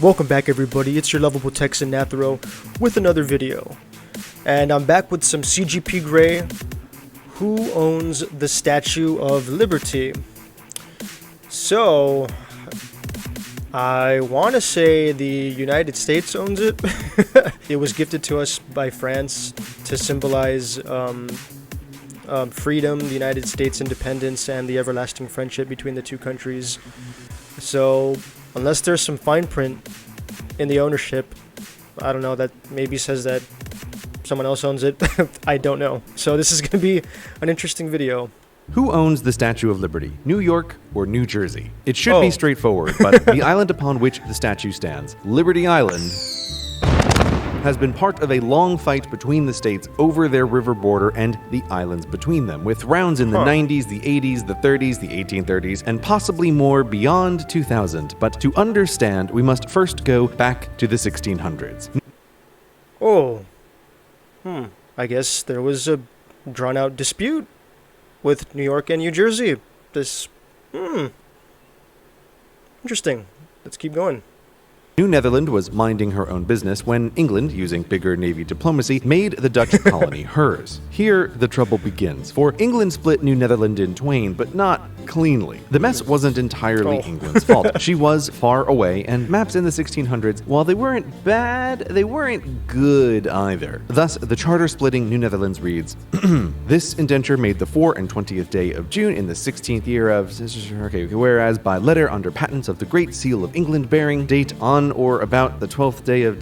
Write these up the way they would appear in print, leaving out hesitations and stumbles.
Welcome back everybody, it's your lovable Texan Nathurow with another video. And I'm back with some CGP Gray. Who owns the Statue of Liberty? So, I want to say the United States owns it. It was gifted to us by France to symbolize freedom, the United States independence, and the everlasting friendship between the two countries. So, unless there's some fine print in the ownership, I don't know, that maybe says that someone else owns it. I don't know. So this is going to be an interesting video. Who owns the Statue of Liberty, New York or New Jersey? It should be straightforward, but the island upon which the statue stands, Liberty Island, has been part of a long fight between the states over their river border and the islands between them, with rounds in the 90s, the 80s, the 30s, the 1830s, and possibly more beyond 2000. But to understand, we must first go back to the 1600s. I guess there was a drawn-out dispute with New York and New Jersey. Interesting. Let's keep going. New Netherland was minding her own business when England, using bigger navy diplomacy, made the Dutch colony hers. Here, the trouble begins, for England split New Netherland in twain, but not cleanly. The mess wasn't entirely England's fault. She was far away, and maps in the 1600s, while they weren't bad, they weren't good either. Thus, the charter splitting New Netherlands reads, this indenture made the 4 and 20th day of June in the 16th year of... whereas by letter under patents of the Great Seal of England bearing date on or about the 12th day of...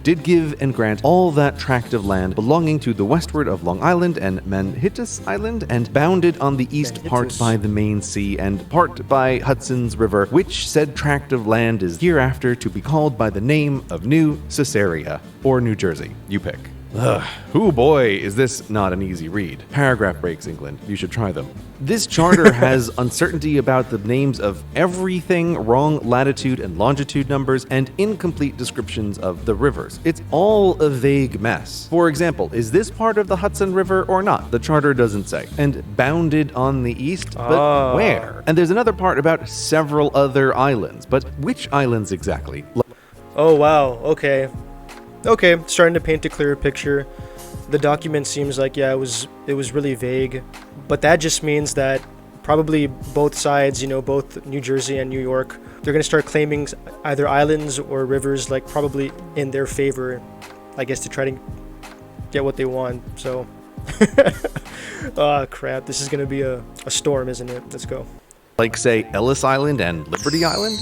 did give and grant all that tract of land belonging to the westward of Long Island and Manhattan Island, and bounded on the east part by the main sea and part by Hudson's River, which said tract of land is hereafter to be called by the name of New Caesarea, or New Jersey. You pick. Oh boy, is this not an easy read. Paragraph breaks, England. You should try them. This charter has uncertainty about the names of everything, wrong latitude and longitude numbers, and incomplete descriptions of the rivers. It's all a vague mess. For example, is this part of the Hudson River or not? The charter doesn't say. And bounded on the east, but where? And there's another part about several other islands, but which islands exactly? Oh wow, okay, starting to paint a clearer picture. The document seems like, it was really vague, but that just means that probably both sides, both New Jersey and New York, they're going to start claiming either islands or rivers, like probably in their favor, I guess, to try to get what they want. So, oh crap, this is going to be a storm, isn't it? Let's go. Like, say, Ellis Island and Liberty Island?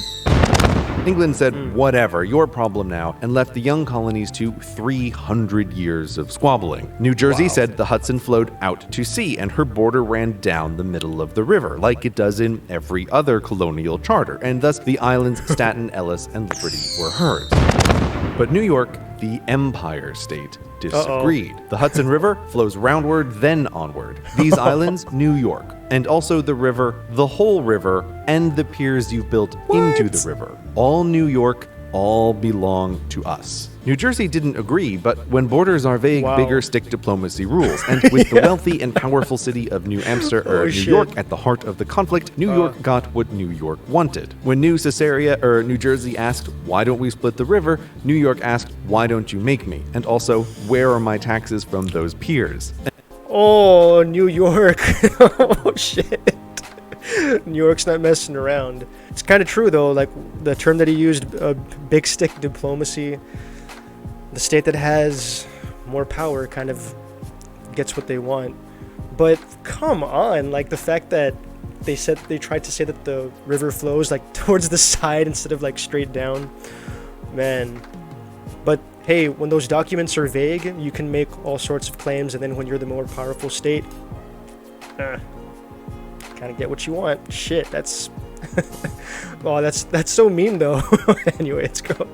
England said, whatever, your problem now, and left the young colonies to 300 years of squabbling. New Jersey said the Hudson flowed out to sea, and her border ran down the middle of the river, like it does in every other colonial charter, and thus the islands Staten, Ellis, and Liberty were hers. But New York, the Empire State, disagreed. The Hudson River flows roundward, then onward. These islands, New York, and also the river, the whole river, and the piers you've built into the river. All New York, all belong to us. New Jersey didn't agree, but when borders are vague, bigger stick diplomacy rules. And with the wealthy and powerful city of New York at the heart of the conflict, New York got what New York wanted. When New Jersey asked, why don't we split the river? New York asked, why don't you make me? And also, where are my taxes from those piers? Oh, New York. Oh, shit. New York's not messing around. It's kind of true, though, like the term that he used, big stick diplomacy. The state that has more power kind of gets what they want. But come on, like the fact that they tried to say that the river flows like towards the side instead of like straight down. Man. But hey, when those documents are vague, you can make all sorts of claims, and then when you're the more powerful state, kind of get what you want. Shit, that's oh, that's so mean though. Anyway, let's go.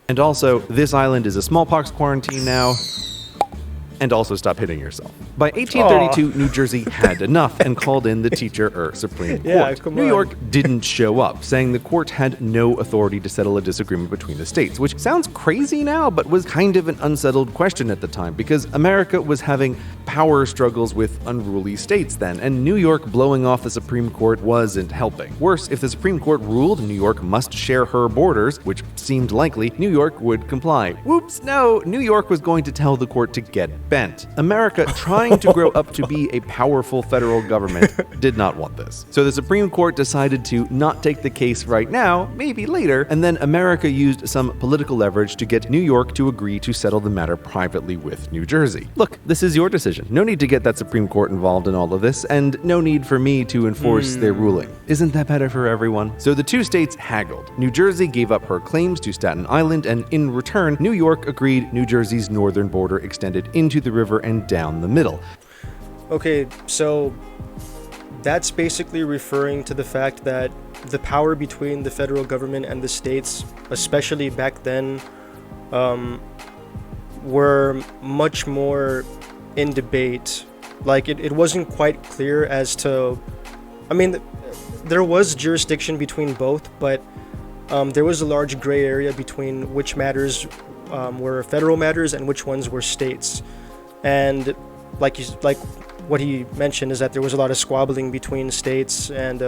And also, this island is a smallpox quarantine now. And also stop hitting yourself. By 1832, New Jersey had enough and called in the Supreme Court. New York didn't show up, saying the court had no authority to settle a disagreement between the states, which sounds crazy now, but was kind of an unsettled question at the time, because America was having power struggles with unruly states then, and New York blowing off the Supreme Court wasn't helping. Worse, if the Supreme Court ruled New York must share her borders, which seemed likely, New York would comply. Whoops, no, New York was going to tell the court to get bent. America, trying to grow up to be a powerful federal government, did not want this. So the Supreme Court decided to not take the case right now, maybe later, and then America used some political leverage to get New York to agree to settle the matter privately with New Jersey. Look, this is your decision. No need to get that Supreme Court involved in all of this, and no need for me to enforce their ruling. Isn't that better for everyone? So the two states haggled. New Jersey gave up her claims to Staten Island, and in return, New York agreed New Jersey's northern border extended into the river and down the middle. Okay, so that's basically referring to the fact that the power between the federal government and the states, especially back then, were much more in debate. Like, it wasn't quite clear as to, I mean, there was jurisdiction between both, but there was a large gray area between which matters were federal matters and which ones were states. And like what he mentioned is that there was a lot of squabbling between states, and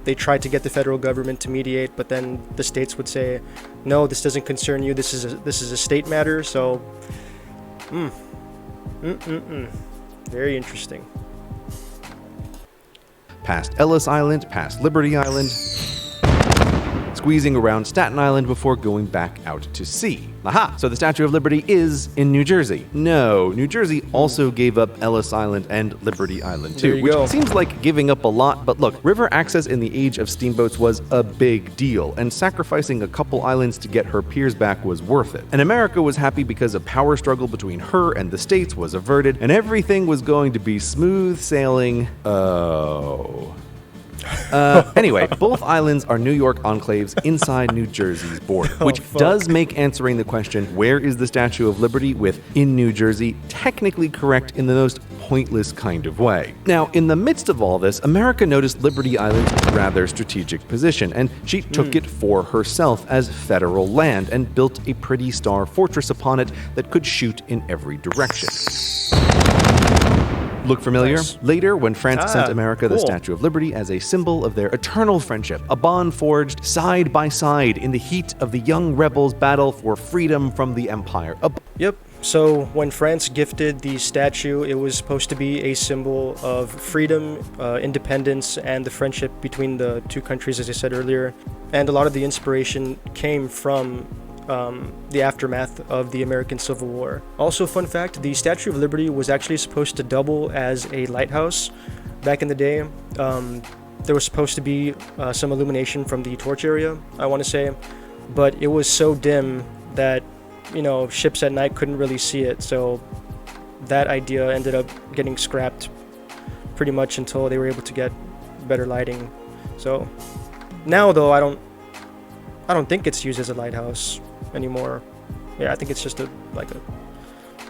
they tried to get the federal government to mediate, but then the states would say, no, this doesn't concern you, this is a state matter. So very interesting. Past Ellis Island, past Liberty Island, squeezing around Staten Island before going back out to sea. Aha! So the Statue of Liberty is in New Jersey. No, New Jersey also gave up Ellis Island and Liberty Island too, which seems like giving up a lot, but look, river access in the age of steamboats was a big deal, and sacrificing a couple islands to get her piers back was worth it. And America was happy because a power struggle between her and the states was averted, and everything was going to be smooth sailing. Anyway, both islands are New York enclaves inside New Jersey's border, which does make answering the question, where is the Statue of Liberty with in New Jersey, technically correct in the most pointless kind of way. Now, in the midst of all this, America noticed Liberty Island's rather strategic position, and she took it for herself as federal land and built a pretty star fortress upon it that could shoot in every direction. Look familiar? Nice. Later, when France sent America the Statue of Liberty as a symbol of their eternal friendship, a bond forged side by side in the heat of the young rebels' battle for freedom from the Empire. Yep. So when France gifted the statue, it was supposed to be a symbol of freedom, independence, and the friendship between the two countries, as I said earlier. And a lot of the inspiration came from the aftermath of the American Civil War. Also, fun fact, the Statue of Liberty was actually supposed to double as a lighthouse back in the day. There was supposed to be some illumination from the torch area, I want to say, but it was so dim that, you know, ships at night couldn't really see it, so that idea ended up getting scrapped pretty much until they were able to get better lighting. So now, though, I don't think it's used as a lighthouse anymore. Yeah, I think it's just a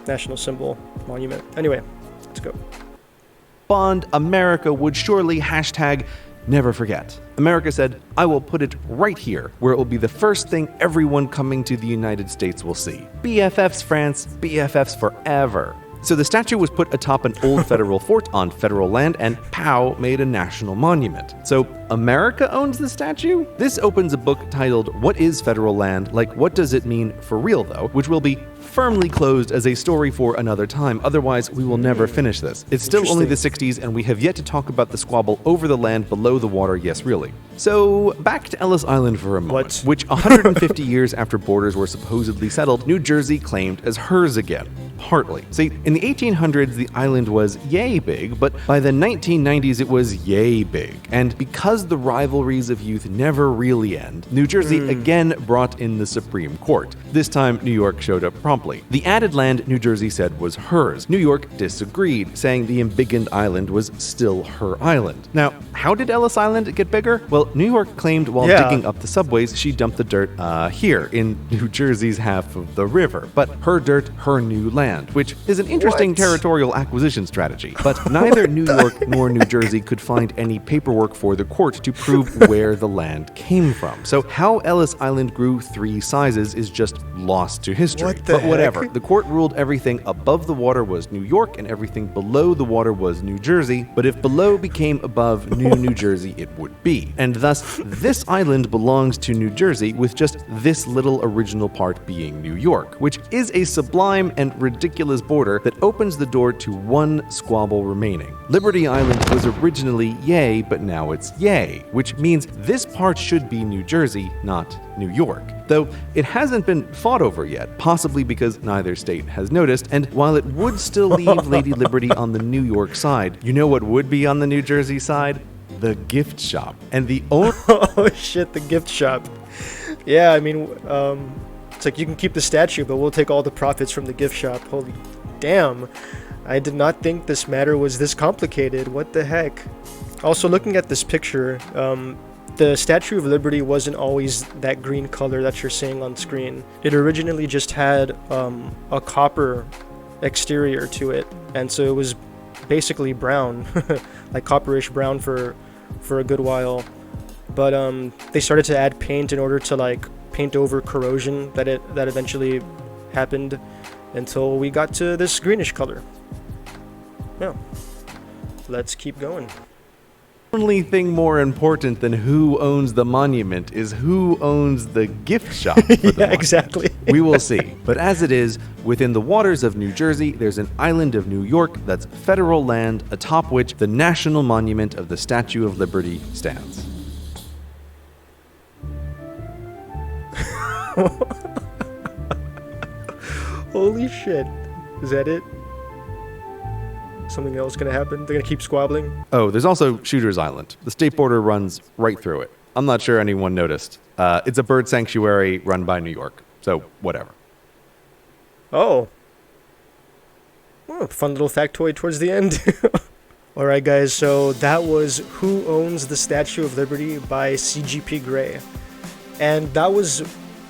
national symbol monument. Anyway, let's go. Bond America would surely hashtag never forget. America said, I will put it right here, where it will be the first thing everyone coming to the United States will see. BFFs, France, BFFs forever. So the statue was put atop an old federal fort on federal land, and POW made a national monument. So America owns the statue? This opens a book titled What is Federal Land? Like, what does it mean for real, though? Which will be firmly closed as a story for another time, otherwise we will never finish this. It's still only the 60s, and we have yet to talk about the squabble over the land below the water, yes really. So, back to Ellis Island for a moment, which 150 years after borders were supposedly settled, New Jersey claimed as hers again. Partly. See, in the 1800s, the island was yay big, but by the 1990s, it was yay big. And because the rivalries of youth never really end, New Jersey again brought in the Supreme Court. This time, New York showed up promptly. The added land New Jersey said was hers. New York disagreed, saying the embiggened island was still her island. Now, how did Ellis Island get bigger? Well, New York claimed while digging up the subways, she dumped the dirt here in New Jersey's half of the river. But her dirt, her new land, which is an interesting territorial acquisition strategy. But neither New York nor New Jersey could find any paperwork for the court to prove where the land came from. So how Ellis Island grew 3 sizes is just lost to history. But Whatever. The court ruled everything above the water was New York and everything below the water was New Jersey, but if below became above New Jersey, it would be. And thus, this island belongs to New Jersey with just this little original part being New York, which is a sublime and ridiculous border that opens the door to one squabble remaining. Liberty Island was originally yay, but now it's yay, which means this part should be New Jersey, not New York. Though it hasn't been fought over yet, possibly because neither state has noticed, and while it would still leave Lady Liberty on the New York side, you know what would be on the New Jersey side? The gift shop. And the only Oh shit, the gift shop. Yeah, I mean, it's like you can keep the statue, but we'll take all the profits from the gift shop. Holy damn. I did not think this matter was this complicated. What the heck? Also, looking at this picture, the Statue of Liberty wasn't always that green color that you're seeing on screen. It originally just had a copper exterior to it, and so it was basically brown, like copperish brown for a good while. But they started to add paint in order to like paint over corrosion that eventually happened until we got to this greenish color. Yeah, let's keep going. The only thing more important than who owns the monument is who owns the gift shop. For the Yeah, monument. exactly. We will see. But as it is, within the waters of New Jersey, there's an island of New York that's federal land atop which the national monument of the Statue of Liberty stands. Holy shit. Is that it? Something else gonna happen? They're gonna keep squabbling? Oh, there's also Shooter's Island. The state border runs right through it. I'm not sure anyone noticed. It's a bird sanctuary run by New York, so whatever. Oh. Oh, fun little factoid towards the end. Alright guys, so that was Who Owns the Statue of Liberty by CGP Grey. And that was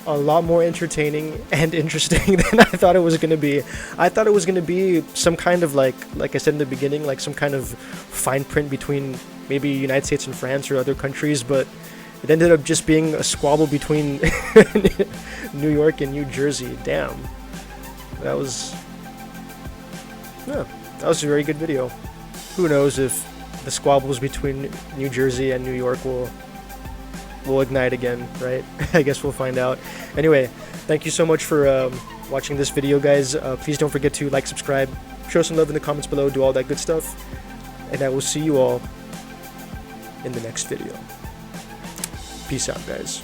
a lot more entertaining and interesting than I thought it was going to be. I thought it was going to be some kind of like I said in the beginning, like some kind of fine print between maybe United States and France or other countries, but it ended up just being a squabble between New York and New Jersey. Damn. That was a very good video. Who knows if the squabbles between New Jersey and New York will ignite again, right? I guess we'll find out. Anyway, thank you so much for watching this video, guys. Please don't forget to like, subscribe, show some love in the comments below, do all that good stuff. And I will see you all in the next video. Peace out, guys.